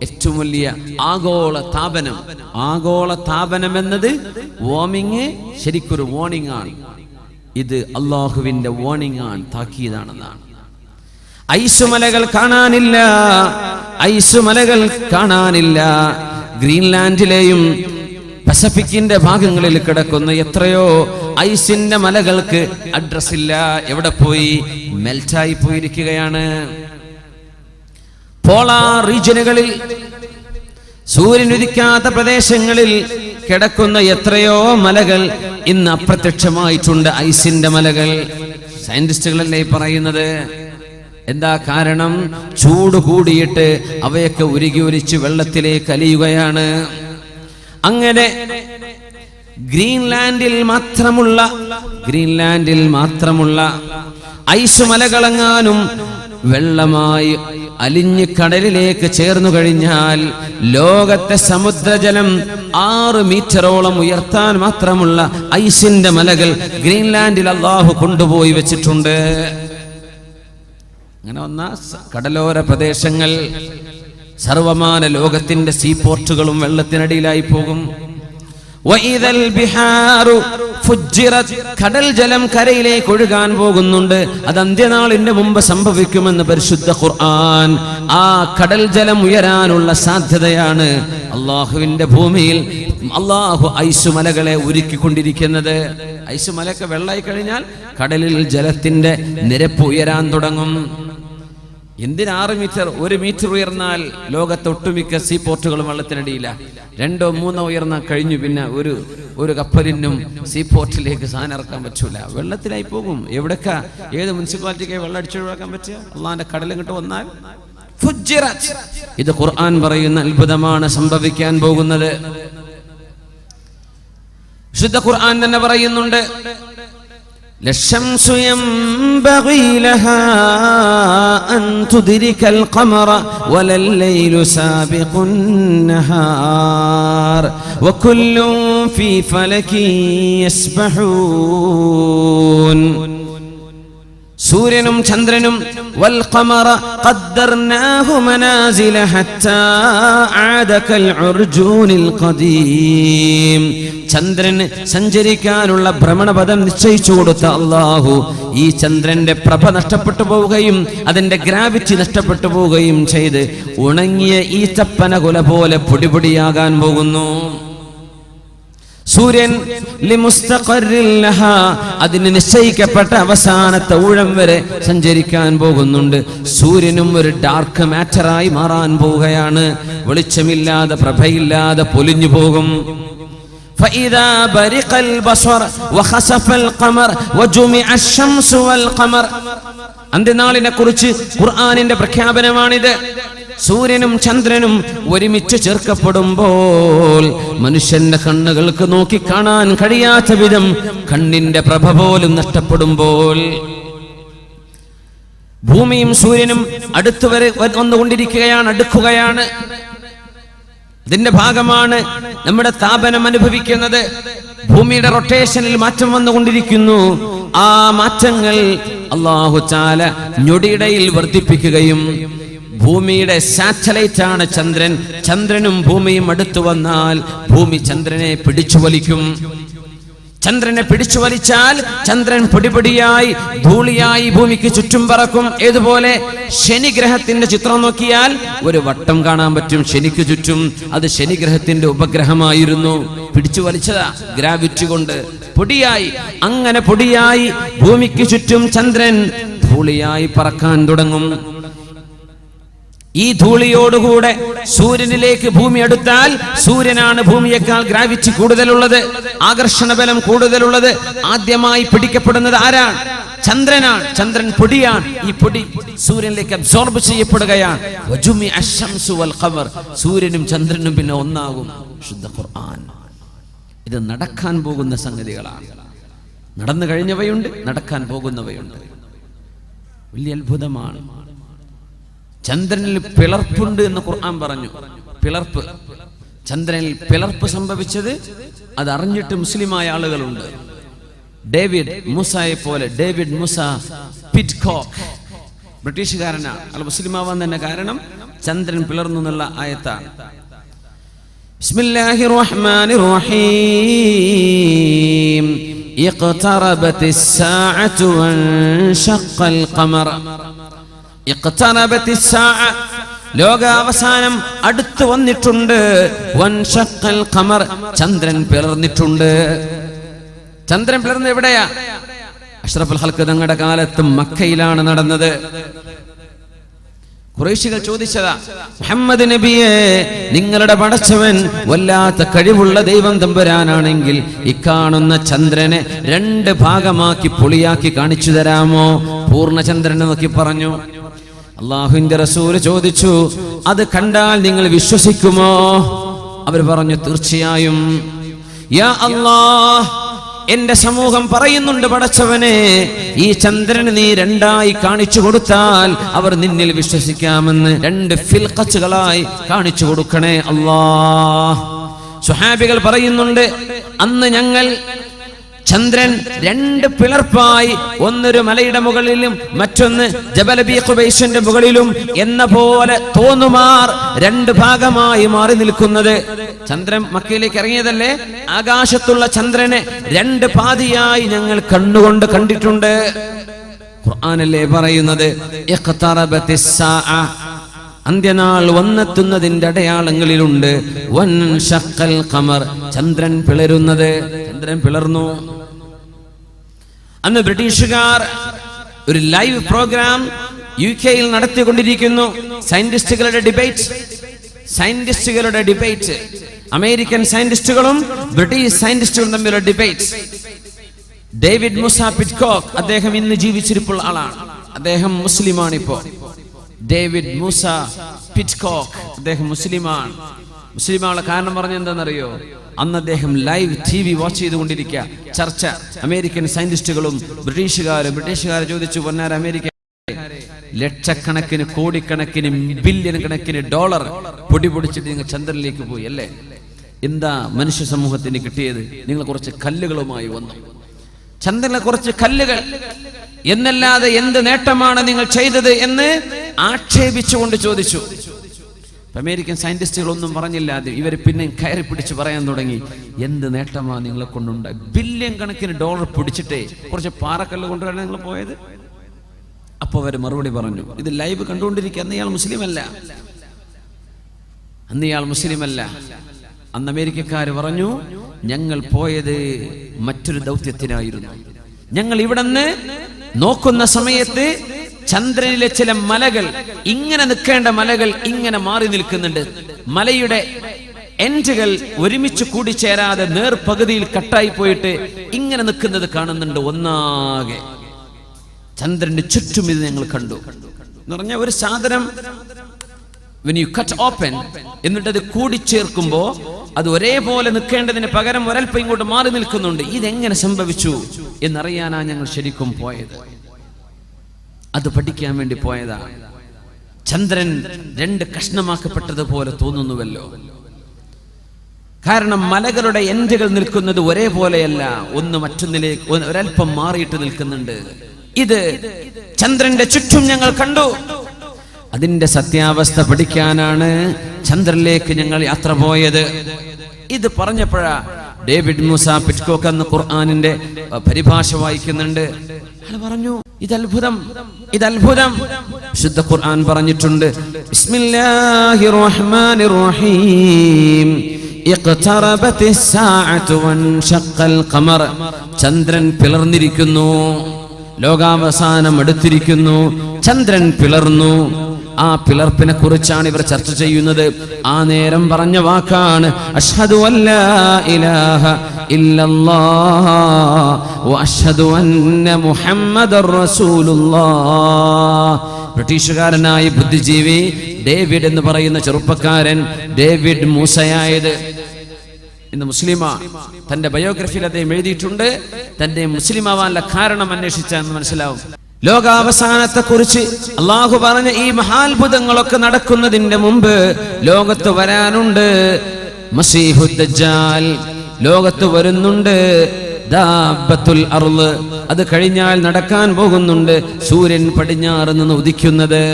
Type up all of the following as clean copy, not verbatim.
ഏറ്റവും വലിയ ആഗോള താപനം എന്നത് വാർമിങ് ശരിക്കൊരു വാർണിംഗ് ആണ്. ഇത് അള്ളാഹുവിന്റെ വാർണിംഗ് ആണ്, താക്കീതാണെന്നാണ്. ഐസുമലകൾ കാണാനില്ല. ഗ്രീൻലാൻഡിലെയും പസഫിക്കിന്റെ ഭാഗങ്ങളിൽ കിടക്കുന്ന എത്രയോ ഐസിന്റെ മലകൾക്ക് അഡ്രസ് ഇല്ല. എവിടെ പോയി? മെൽറ്റായി പോയിരിക്കുകയാണ്. പോളാർ റീജിയനുകളിൽ, സൂര്യൻ ഉദിക്കാത്ത പ്രദേശങ്ങളിൽ കിടക്കുന്ന എത്രയോ മലകൾ ഇന്ന് അപ്രത്യക്ഷമായിട്ടുണ്ട്. ഐസിന്റെ മലകൾ. സയന്റിസ്റ്റുകളല്ലേ പറയുന്നത്. എന്താ കാരണം? ചൂട് കൂടിയിട്ട് അവയൊക്കെ ഉരുകി ഒലിച്ച് വെള്ളത്തിലേക്ക് അലിയുകയാണ്. അങ്ങനെ ഗ്രീൻലാൻഡിൽ മാത്രമുള്ള ഐസ് മലകളെങ്ങാനും വെള്ളമായി അലിഞ്ഞ് കടലിലേക്ക് ചേർന്നു കഴിഞ്ഞാൽ ലോകത്തെ സമുദ്രജലം 6 മീറ്ററോളം ഉയർത്താൻ മാത്രമുള്ള ഐസിന്റെ മലകൾ ഗ്രീൻലാൻഡിൽ അല്ലാഹു കൊണ്ടുപോയി വെച്ചിട്ടുണ്ട്. അങ്ങനെ വന്ന കടലോര പ്രദേശങ്ങൾ, സർവമാന ലോകത്തിന്റെ സീപോർട്ടുകളും വെള്ളത്തിനടിയിലായി പോകും. കടൽ ജലം കരയിലേക്ക് ഒഴുകാൻ പോകുന്നുണ്ട്. അത് അന്ത്യനാളിന്റെ മുമ്പ് സംഭവിക്കുമെന്ന് പരിശുദ്ധ ഖുർആൻ. ആ കടൽ ജലം ഉയരാനുള്ള സാധ്യതയാണ് അള്ളാഹുവിന്റെ ഭൂമിയിൽ അള്ളാഹു ഐസുമലകളെ ഒരുക്കിക്കൊണ്ടിരിക്കുന്നത്. ഐസുമലയൊക്കെ വെള്ളമായി കഴിഞ്ഞാൽ കടലിൽ ജലത്തിന്റെ നിരപ്പ് ഉയരാൻ തുടങ്ങും. എന്തിന് 6 മീറ്റർ? 1 മീറ്റർ ഉയർന്നാൽ ലോകത്തെ ഒട്ടുമിക്ക സീപോർട്ടുകളും വെള്ളത്തിനടിയില്ല. 2 or 3 ഉയർന്നാൽ കഴിഞ്ഞു. പിന്നെ ഒരു കപ്പലിനും സീപോർട്ടിലേക്ക് സാധനം ഇറക്കാൻ പറ്റൂല, വെള്ളത്തിലായി പോകും. എവിടൊക്കെ ഏത് മുനിസിപ്പാലിറ്റിക്ക് വെള്ളം അടിച്ചൊഴിവാക്കാൻ പറ്റുക? അള്ളാന്റെ കടലും കിട്ട് വന്നാൽ ഇത് ഖുർആൻ പറയുന്ന അത്ഭുതമാണ് സംഭവിക്കാൻ പോകുന്നത്. വിശുദ്ധ ഖുർആൻ തന്നെ പറയുന്നുണ്ട്, ലശംസു യംബഗി ലഹാ അൻ തുദ്രികൽ ഖമറ വലൽ ലൈലു സാബിഖുൻ നഹാർ വകുല്ലുൻ ഫീ ഫലകി യസ്ബഹൂൻ. സൂര്യനും ചന്ദ്രനും വൽ ഖമറ ഖദ്ദർനാഹു മനാസില ഹത്താ ആദ കൽ ഉർജൂനിൽ ഖദീം. ചന്ദ്രന് സഞ്ചരിക്കാനുള്ള ഭ്രമണപഥം നിശ്ചയിച്ചു കൊടുത്ത അല്ലാഹു ഈ ചന്ദ്രന്റെ പ്രഭ നഷ്ടപ്പെട്ടു പോവുകയും അതിന്റെ ഗ്രാവിറ്റി നഷ്ടപ്പെട്ടു പോവുകയും ചെയ്ത് ഉണങ്ങിയ ഈത്തപ്പന കുല പോലെ പൊടിപൊടിയാകാൻ പോകുന്നു. സൂര്യൻ അതിന് നിശ്ചയിക്കപ്പെട്ട അവസാനത്തെ ഊഴം വരെ സഞ്ചരിക്കാൻ പോകുന്നുണ്ട്. സൂര്യനും ഒരു ഡാർക്ക് മാറ്ററായി മാറാൻ പോവുകയാണ്. വെളിച്ചമില്ലാതെ, പ്രഭയില്ലാതെ പൊലിഞ്ഞു പോകും. فإذا برق البصر وخسف القمر وجمع الشمس والقمر. അന്ത്യനാളിനെ കുറിച്ച് ഖുർആനിന്റെ പ്രഖ്യാപനമാണിത്. സൂര്യനും ചന്ദ്രനും ഒരുമിച്ച് ചേർക്കപ്പെടുമ്പോൾ മനുഷ്യന്റെ കണ്ണുകൾക്ക് നോക്കി കാണാൻ കഴിയാത്ത വിധം കണ്ണിന്റെ പ്രഭ പോലും നഷ്ടപ്പെടുമ്പോൾ ഭൂമിയും സൂര്യനും അടുത്തുവരെ അടുക്കുകയാണ്. ഇതിന്റെ ഭാഗമാണ് നമ്മുടെ താപനം അനുഭവിക്കുന്നത്. ഭൂമിയുടെ റൊട്ടേഷനിൽ മാറ്റം വന്നുകൊണ്ടിരിക്കുന്നു. ആ മാറ്റങ്ങൾ അല്ലാഹു തആല ഞൊടിയിടയിൽ വർദ്ധിപ്പിക്കുകയും, ഭൂമിയുടെ സാറ്റലൈറ്റ് ആണ് ചന്ദ്രൻ. ചന്ദ്രനും ഭൂമിയും അടുത്തു വന്നാൽ ഭൂമി ചന്ദ്രനെ പിടിച്ചു വലിക്കും. ചന്ദ്രനെ പിടിച്ചു വലിച്ചാൽ ചന്ദ്രൻ പൊടിപൊടിയായി, ധൂളിയായി ഭൂമിക്ക് ചുറ്റും പറക്കും. ഏതുപോലെ ശനിഗ്രഹത്തിന്റെ ചിത്രം നോക്കിയാൽ ഒരു വട്ടം കാണാൻ പറ്റും ശനിക്ക് ചുറ്റും. അത് ശനിഗ്രഹത്തിന്റെ ഉപഗ്രഹമായിരുന്നു. പിടിച്ചു വലിച്ചതാ ഗ്രാവിറ്റി കൊണ്ട്. പൊടിയായി, അങ്ങനെ പൊടിയായി ഭൂമിക്ക് ചുറ്റും ചന്ദ്രൻ ധൂളിയായി പറക്കാൻ തുടങ്ങും. ഈ ധൂളിയോടുകൂടെ സൂര്യനിലേക്ക് ഭൂമി അടുത്താൽ സൂര്യനാണ് ഭൂമിയേക്കാൾ ഗ്രാവിറ്റി കൂടുതലുള്ളത്, ആകർഷണ ബലം കൂടുതലുള്ളത്. ആദ്യമായി പിടിക്കപ്പെടുന്നത് ആരാണ്? ചന്ദ്രനാണ്. ചന്ദ്രൻ പൊടിയാണ്. ഈ പൊടി സൂര്യനിലേക്ക് അബ്സോർബ് ചെയ്യപ്പെടുകയാണ്. സൂര്യനും ചന്ദ്രനും പിന്നെ ഒന്നാകും. ശുദ്ധ ഖുർആൻ. ഇത് നടക്കാൻ പോകുന്ന സംഗതികളാണ്. നടന്നു കഴിഞ്ഞവയുണ്ട്, നടക്കാൻ പോകുന്നവയുണ്ട്. വലിയ അത്ഭുതമാണ്. ചന്ദ്രനിൽ പിളർപ്പുണ്ട് എന്ന് ഖുർആൻ പറഞ്ഞു. പിളർപ്പ്, ചന്ദ്രനിൽ പിളർപ്പ് സംഭവിച്ചത് അതറിഞ്ഞിട്ട് മുസ്ലിമായ ആളുകളുണ്ട്. ഡേവിഡ് മൂസയെ പോലെ, ഡേവിഡ് മൂസ പിറ്റ്കോക്ക് ബ്രിട്ടീഷുകാരനാണ്. അയാൾ മുസ്ലിമാവാൻ തന്നെ കാരണം ചന്ദ്രൻ പിളർന്നു എന്നുള്ള ആയത്താണ്. ബിസ്മില്ലാഹിർ റഹ്മാനിർ റഹീം. ഇഖ്തറബത്തിസ് സാഅതു വൻശഖൽ ഖമർ. ഇഖ്തറബത്തിസ് സാഅ, ലോകാവസാനം അടുത്തു വന്നിട്ടുണ്ട്. വൻശഖൽ ഖമർ, ചന്ദ്രൻ പിളർന്നിട്ടുണ്ട്. ചന്ദ്രൻ പിളർന്ന് എവിടെയാ? അഷ്റഫുൽ ഖൽഖ് തങ്ങളുടെ കാലത്ത് മക്കയിലാണ് നടന്നത്. ഖുറൈശികൾ ചോദിച്ചതാ, മുഹമ്മദ് നബിയെ, നിങ്ങളുടെ പടച്ചവൻ വല്ലാത്ത കഴിവുള്ള ദൈവം തമ്പുരാനാണെങ്കിൽ ഇക്കാണുന്ന ചന്ദ്രനെ 2 ഭാഗമാക്കി പൊളിയാക്കി കാണിച്ചു തരാമോ? പൂർണ്ണചന്ദ്രനെ നോക്കി പറഞ്ഞു. അള്ളാഹുവിന്റെ റസൂല് ചോദിച്ചു, അത് കണ്ടാൽ നിങ്ങൾ വിശ്വസിക്കുമോ? അവർ പറഞ്ഞു, തീർച്ചയായും. യാ അല്ലാഹ്, എന്റെ സമൂഹം പറയുന്നുണ്ട്, പടച്ചവനെ, ഈ ചന്ദ്രന് നീ 2ആയി കാണിച്ചു കൊടുത്താൽ അവർ നിന്നിൽ വിശ്വസിക്കാമെന്ന്. 2 ഫിൽഖത്തുകളായി കാണിച്ചു കൊടുക്കണേ അല്ലാഹ്. സ്വഹാബികൾ പറയുന്നുണ്ട്, അന്ന് ഞങ്ങൾ ചന്ദ്രൻ 2 പിളർപ്പായി, ഒന്നൊരു മലയുടെ മുകളിലും മറ്റൊന്ന് ജബൽ അബീ ഖുബൈസിന്റെ മുകളിലും എന്ന പോലെ തോന്നുമാർ 2 ഭാഗമായി മാറി നിൽക്കുന്നത്. ചന്ദ്രൻ മക്കയിലേക്ക് ഇറങ്ങിയതല്ലേ, ആകാശത്തുള്ള ചന്ദ്രനെ 2 പാതിയായി ഞങ്ങൾ കണ്ണുകൊണ്ട് കണ്ടിട്ടുണ്ട്. ഖുർആനല്ലേ പറയുന്നത്, ഇഖ്തറബത്തിസ് സാഅ, അന്ത്യനാൾ വന്നെത്തുന്നതിന്റെ അടയാളങ്ങളിലുണ്ട്. വൻശഖൽ ഖമർ, ചന്ദ്രൻ പിളരുന്നത്. ചന്ദ്രൻ പിളർന്നു. അന്ന് ബ്രിട്ടീഷുകാർ ഒരു ലൈവ് പ്രോഗ്രാം UK-യിൽ നടത്തിക്കൊണ്ടിരിക്കുന്നു. സയന്റിസ്റ്റുകളുടെ ഡിബേറ്റ്, അമേരിക്കൻ സയന്റിസ്റ്റുകളും ബ്രിട്ടീഷ് സയന്റിസ്റ്റുകളും തമ്മിലുള്ള ഡിബേറ്റ്. ഡേവിഡ് മൂസ പിറ്റ്കോക്ക്, അദ്ദേഹം ഇന്ന് ജീവിച്ചിരിപ്പുള്ള ആളാണ്. അദ്ദേഹം മുസ്ലിമാണ്. ഇപ്പോ ഡേവിഡ് മൂസ പിറ്റ്കോക്ക്, അദ്ദേഹം മുസ്ലിമാണ്. മുസ്ലിമാണുള്ള കാരണം പറഞ്ഞ എന്താണെന്നറിയോ? അന്ന് അദ്ദേഹം ലൈവ് TV വാച്ച് ചെയ്തുകൊണ്ടിരിക്കുക. ചർച്ച, അമേരിക്കൻ സയന്റിസ്റ്റുകളും ബ്രിട്ടീഷുകാർ ചോദിച്ചു, പൊന്നാര അമേരിക്ക, ലക്ഷക്കണക്കിന് കോടിക്കണക്കിന് ബില്യൺ കണക്കിന് ഡോളർ പൊടിച്ചിട്ട് നിങ്ങൾ ചന്ദ്രനിലേക്ക് പോയി അല്ലേ? എന്താ മനുഷ്യ സമൂഹത്തിന് കിട്ടിയത്? നിങ്ങൾ കുറച്ച് കല്ലുകളുമായി വന്നു. ചന്ദ്രനിലെ കുറച്ച് കല്ലുകൾ എന്നല്ലാതെ എന്ത് നേട്ടമാണ് നിങ്ങൾ ചെയ്തത് എന്ന് ആക്ഷേപിച്ചുകൊണ്ട് ചോദിച്ചു. അമേരിക്കൻ സയന്റിസ്റ്റുകൾ ഒന്നും പറഞ്ഞില്ല. ഇവർ പിന്നെ കയറി പിടിച്ച് പറയാൻ തുടങ്ങി, എന്ത് നേട്ടമാണ് നിങ്ങളെ കൊണ്ടുണ്ടായി? ബില്യൺ കണക്കിന് ഡോളർ പിടിച്ചിട്ടേ കുറച്ച് പാറക്കല്ല് കൊണ്ടുവരാൻ നിങ്ങൾ പോയത്? അപ്പൊ അവർ മറുപടി പറഞ്ഞു, ഇത് ലൈവ് കണ്ടുകൊണ്ടിരിക്കുക. അന്ന് ഇയാൾ മുസ്ലിമല്ല. അന്ന് അമേരിക്കക്കാര് പറഞ്ഞു, ഞങ്ങൾ പോയത് മറ്റൊരു ദൗത്യത്തിനായിരുന്നു. ഞങ്ങൾ ഇവിടുന്ന് നോക്കുന്ന സമയത്ത് ചന്ദ്രനിലെ ചില മലകൾ, ഇങ്ങനെ നിൽക്കേണ്ട മലകൾ ഇങ്ങനെ മാറി നിൽക്കുന്നുണ്ട്. മലയുടെ എൻഡുകൾ ഒരുമിച്ച് കൂടിച്ചേരാതെ നേർപകുതിയിൽ കട്ടായി പോയിട്ട് ഇങ്ങനെ നിൽക്കുന്നത് കാണുന്നുണ്ട്. ഒന്നാകെ ചന്ദ്രന്റെ ചുറ്റും ഇത് ഞങ്ങൾ കണ്ടു എന്ന് പറഞ്ഞ ഒരു സാധനം when you cut open, എന്നിട്ട് അത് കൂടിച്ചേർക്കുമ്പോ അത് ഒരേപോലെ നിൽക്കേണ്ടതിന് പകരം ഒരൽപ്പം ഇങ്ങോട്ട് മാറി നിൽക്കുന്നുണ്ട്. ഇതെങ്ങനെ സംഭവിച്ചു എന്നറിയാനാ ഞങ്ങൾ ശരിക്കും പോയത്. അത് പഠിക്കാൻ വേണ്ടി പോയതാണ്. ചന്ദ്രൻ 2 കഷ്ണമാക്കപ്പെട്ടതുപോലെ തോന്നുന്നുവല്ലോ. കാരണം മലകളുടെ എൻഡുകൾ നിൽക്കുന്നത് ഒരേപോലെയല്ല, ഒന്ന് മറ്റൊന്നിലേക്ക് ഒരൽപ്പം മാറിയിട്ട് നിൽക്കുന്നുണ്ട്. ഇത് ചന്ദ്രന്റെ ചുറ്റും ഞങ്ങൾ കണ്ടു. അതിന്റെ സത്യാവസ്ഥ പഠിക്കാനാണ് ചന്ദ്രനിലേക്ക് ഞങ്ങൾ യാത്ര പോയത്. ഇത് പറഞ്ഞപ്പോഴാ ഡേവിഡ് മൂസ പിറ്റ്കോക്ക് എന്ന ഖുർആനിന്റെ പരിഭാഷ വായിക്കുന്നുണ്ട്. അയാൾ പറഞ്ഞു, ഇതത്ഭുതം. വിശുദ്ധ ഖുർആൻ പറഞ്ഞിട്ടുണ്ട്, ബിസ്മില്ലാഹിർ റഹ്മാനിർ റഹീം, ഇഖ്തറബത്തിസ് സാഅതു വൻശഖൽ ഖമർ, ചന്ദ്രൻ പിളർന്നിരിക്കുന്നു, ലോകാവസാനം അടുത്തിരിക്കുന്നു, ചന്ദ്രൻ പിളർന്നു. ആ പിളർപ്പിനെ കുറിച്ചാണ് ഇവർ ചർച്ച ചെയ്യുന്നത്. ആ നേരം പറഞ്ഞ വാക്കാണ് അഷ്ഹദു അല്ലാ ഇലാഹ ഇല്ലല്ലാഹ് വ അഷ്ഹദു അന്ന മുഹമ്മദർ റസൂലുള്ളാഹ്. ബ്രിട്ടീഷുകാരനായ ബുദ്ധിജീവി ഡേവിഡ് എന്ന് പറയുന്ന ചെറുപ്പക്കാരൻ ഡേവിഡ് മൂസയായത് ഇന്ന് മുസ്ലിമാ. തന്റെ ബയോഗ്രഫിയിൽ അദ്ദേഹം എഴുതിയിട്ടുണ്ട്. തന്റെ മുസ്ലിമാവാനുള്ള കാരണം അന്വേഷിച്ചാന്ന് മനസ്സിലാവും. ലോകാവസാനത്തെ കുറിച്ച് അള്ളാഹു പറഞ്ഞ ഈ മഹാത്ഭുതങ്ങളൊക്കെ നടക്കുന്നതിന്റെ മുമ്പ് ലോകത്ത് വരാനുണ്ട് മസീഹുദ് ദജ്ജാൽ, ലോകത്ത് വരുന്നുണ്ട് ദാബത്തുൽ അർള്, അത് കഴിഞ്ഞാൽ നടക്കാൻ പോകുന്നുണ്ട് സൂര്യൻ പടിഞ്ഞാറ് നിന്ന് ഉദിക്കുന്നത്.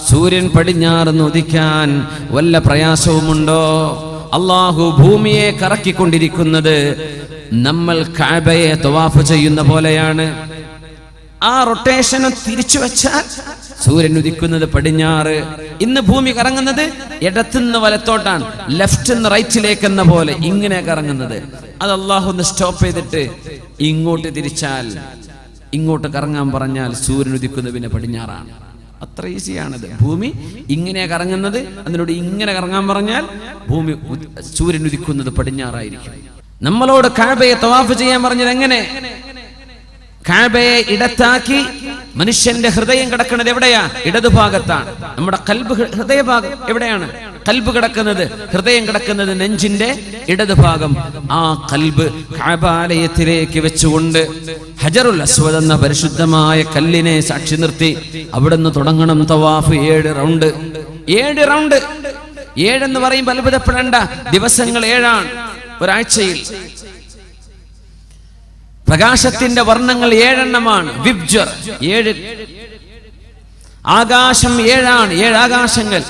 സൂര്യൻ പടിഞ്ഞാറ് ഉദിക്കാൻ വല്ല പ്രയാസവുമുണ്ടോ? അള്ളാഹു ഭൂമിയെ കറക്കിക്കൊണ്ടിരിക്കുന്നത് നമ്മൾ കഅബയെ തവാഫ് ചെയ്യുന്ന പോലെയാണ്. ആ റൊട്ടേഷനെ തിരിച്ചു വെച്ചാൽ സൂര്യൻ ഉദിക്കുന്നത് പടിഞ്ഞാറ്. ഇന്ന് ഭൂമി കറങ്ങുന്നത് ഇടത്തുനിന്ന് വലത്തോട്ടാണ്, ലെഫ്റ്റ് നിന്ന് റൈറ്റിലേക്ക് എന്ന പോലെ ഇങ്ങനെ കറങ്ങുന്നത്. അത് അള്ളാഹു ഒന്ന് സ്റ്റോപ്പ് ചെയ്തിട്ട് ഇങ്ങോട്ട് തിരിച്ചാൽ, ഇങ്ങോട്ട് കറങ്ങാൻ പറഞ്ഞാൽ സൂര്യൻ ഉദിക്കുന്നത് പിന്നെ പടിഞ്ഞാറാണ്. അത്ര ഈസിയാണത്. ഭൂമി ഇങ്ങനെ കറങ്ങുന്നത്, അതിനോട് ഇങ്ങനെ കറങ്ങാൻ പറഞ്ഞാൽ ഭൂമി സൂര്യൻ ഉദിക്കുന്നത് പടിഞ്ഞാറായിരിക്കും. നമ്മളോട് കഅബയെ തവാഫ് ചെയ്യാൻ പറഞ്ഞത് എങ്ങനെ? കഅബയെ ഇടത്താക്കി മനുഷ്യന്റെ ഹൃദയം കിടക്കുന്നത് എവിടെയാ? ഇടതുഭാഗത്താണ്. നമ്മുടെ കൽബ്, ഹൃദയഭാഗം എവിടെയാണ്? കൽബ് കിടക്കുന്നത്, ഹൃദയം കിടക്കുന്നത് നെഞ്ചിന്റെ ഇടതുഭാഗം. ആ കൽബ് കഅബാലയത്തിലേക്ക് വെച്ചുകൊണ്ട് ഹജറുൽ അസ്വദ് എന്ന പരിശുദ്ധമായ കല്ലിനെ സാക്ഷി നിർത്തി അവിടുന്ന് തുടങ്ങണം തവാഫ്. 7 റൗണ്ട്. 7 റൗണ്ട്. 7 എന്ന് പറയുമ്പോൾ അത്ഭുതപ്പെടേണ്ട, ദിവസങ്ങൾ 7ആണ് ഒരാഴ്ചയിൽ. പ്രകാശത്തിന്റെ വർണ്ണങ്ങൾ 7 എണ്ണമാണ്. വിബ്ജർ 7. ആകാശം 7ആണ്, 7 ആകാശങ്ങൾ.